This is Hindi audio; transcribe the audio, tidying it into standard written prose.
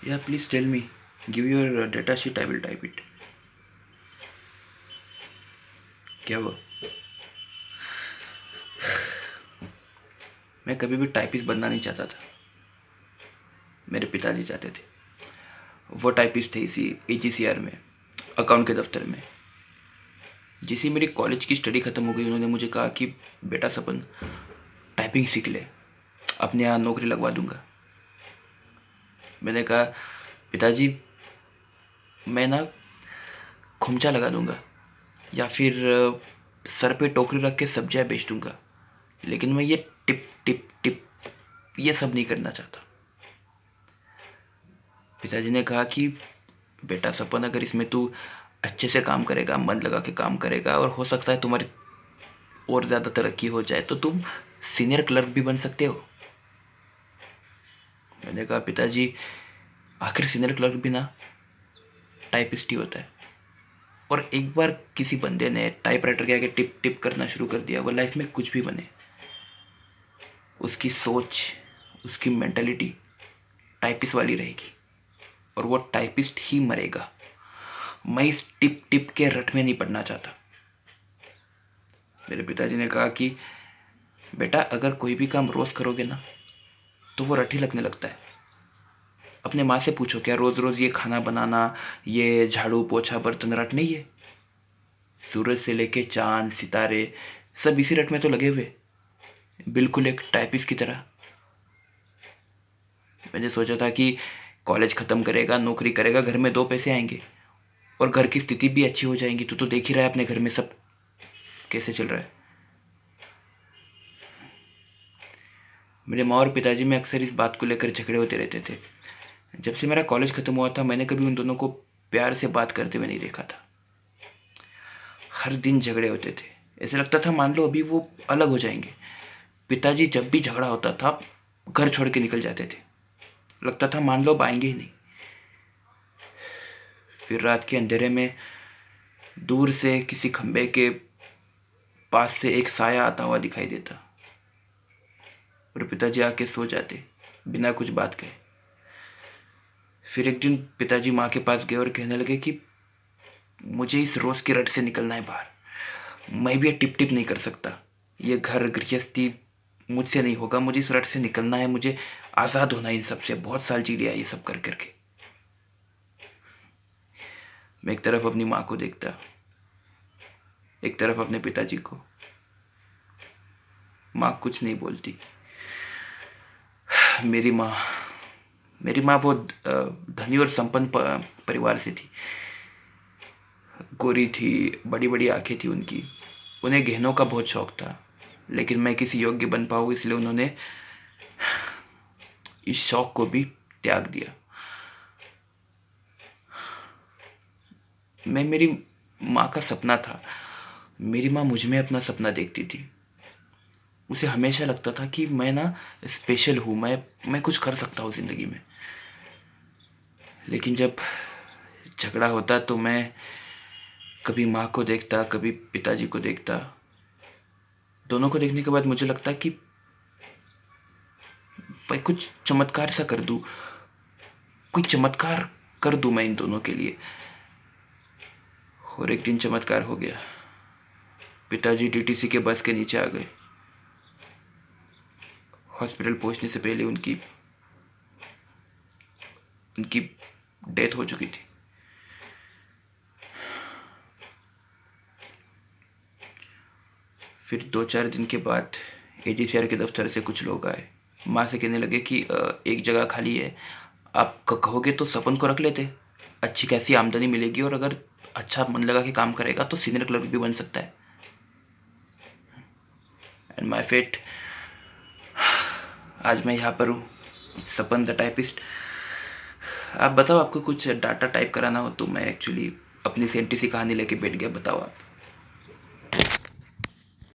Yeah, please tell me. Give your data sheet, I will type it. क्या हुआ? मैं कभी भी टाइपिस्ट बनना नहीं चाहता था। मेरे पिताजी चाहते थे। वो टाइपिस्ट थे इसी AGCR में, अकाउंट के दफ्तर में। जैसे मेरी कॉलेज की स्टडी ख़त्म हो गई, उन्होंने मुझे कहा कि बेटा सपन, टाइपिंग सीख ले, अपने यहाँ नौकरी लगवा दूंगा। मैंने कहा पिताजी, मैं ना खुमचा लगा दूंगा या फिर सर पे टोकरी रख के सब्जियाँ बेच दूंगा, लेकिन मैं ये टिप टिप टिप ये सब नहीं करना चाहता। पिताजी ने कहा कि बेटा सपन, अगर इसमें तू अच्छे से काम करेगा, मन लगा के काम करेगा, और हो सकता है तुम्हारी और ज़्यादा तरक्की हो जाए, तो तुम सीनियर क्लर्क भी बन सकते हो। मैंने कहा पिताजी, आखिर सीनियर क्लर्क भी ना टाइपिस्ट ही होता है। और एक बार किसी बंदे ने टाइपराइटर के आगे टिप टिप करना शुरू कर दिया, वो लाइफ में कुछ भी बने, उसकी सोच, उसकी मेंटालिटी टाइपिस्ट वाली रहेगी और वो टाइपिस्ट ही मरेगा। मैं इस टिप टिप के रट में नहीं पड़ना चाहता। मेरे पिताजी ने कहा कि बेटा, अगर कोई भी काम रोज़ करोगे ना तो वो रट ही लगने लगता है। अपने माँ से पूछो, क्या रोज़ रोज़ ये खाना बनाना, ये झाड़ू पोछा बर्तन रट नहीं है? सूरज से लेके चांद सितारे सब इसी रट में तो लगे हुए, बिल्कुल एक टाइपिस्ट की तरह। मैंने सोचा था कि कॉलेज ख़त्म करेगा, नौकरी करेगा, घर में 2 पैसे आएंगे और घर की स्थिति भी अच्छी हो जाएंगी। तो देख ही रहा है अपने घर में सब कैसे चल रहा है। मेरे माँ और पिताजी में अक्सर इस बात को लेकर झगड़े होते रहते थे। जब से मेरा कॉलेज ख़त्म हुआ था, मैंने कभी उन दोनों को प्यार से बात करते हुए नहीं देखा था। हर दिन झगड़े होते थे, ऐसे लगता था मान लो अभी वो अलग हो जाएंगे। पिताजी जब भी झगड़ा होता था घर छोड़ के निकल जाते थे, लगता था मान लो अब आएंगे ही नहीं। फिर रात के अंधेरे में दूर से किसी खंबे के पास से एक साया आता हुआ दिखाई देता और पिताजी आके सो जाते बिना कुछ बात कहे। फिर एक दिन पिताजी माँ के पास गए और कहने लगे कि मुझे इस रोज़ की रट से निकलना है बाहर। मैं भी ये टिप टिप नहीं कर सकता, ये घर गृहस्थी मुझसे नहीं होगा, मुझे इस रट से निकलना है, मुझे आज़ाद होना है इन सब से। बहुत साल जी लिया ये सब कर करके। मैं एक तरफ अपनी माँ को देखता, एक तरफ अपने पिताजी को। माँ कुछ नहीं बोलती। मेरी माँ बहुत धनी और संपन्न परिवार से थी। गोरी थी, बड़ी बड़ी आंखें थी उनकी। उन्हें गहनों का बहुत शौक था, लेकिन मैं किसी योग्य बन पाऊँ इसलिए उन्होंने इस शौक को भी त्याग दिया। मैं मेरी माँ का सपना था। मेरी माँ मुझ में अपना सपना देखती थी। उसे हमेशा लगता था कि मैं ना स्पेशल हूँ, मैं कुछ कर सकता हूँ ज़िंदगी में। लेकिन जब झगड़ा होता तो मैं कभी माँ को देखता, कभी पिताजी को देखता। दोनों को देखने के बाद मुझे लगता कि भाई कुछ चमत्कार सा कर दूँ, कोई चमत्कार कर दूँ मैं इन दोनों के लिए। और एक दिन चमत्कार हो गया। पिताजी DTC के बस के नीचे आ गए। हॉस्पिटल पहुंचने से पहले उनकी डेथ हो चुकी थी। फिर 2-4 दिन के बाद AGCR के दफ्तर से कुछ लोग आए। माँ से कहने लगे कि एक जगह खाली है, आप कहोगे तो सपन को रख लेते, अच्छी खासी आमदनी मिलेगी और अगर अच्छा मन लगा के काम करेगा तो सीनियर क्लर्क भी बन सकता है। एंड माई फेट, आज मैं यहाँ पर हूँ, सपन द टाइपिस्ट। आप बताओ, आपको कुछ डाटा टाइप कराना हो तो मैं एक्चुअली अपनी सेंटी सी कहानी लेके बैठ गया। बताओ आप।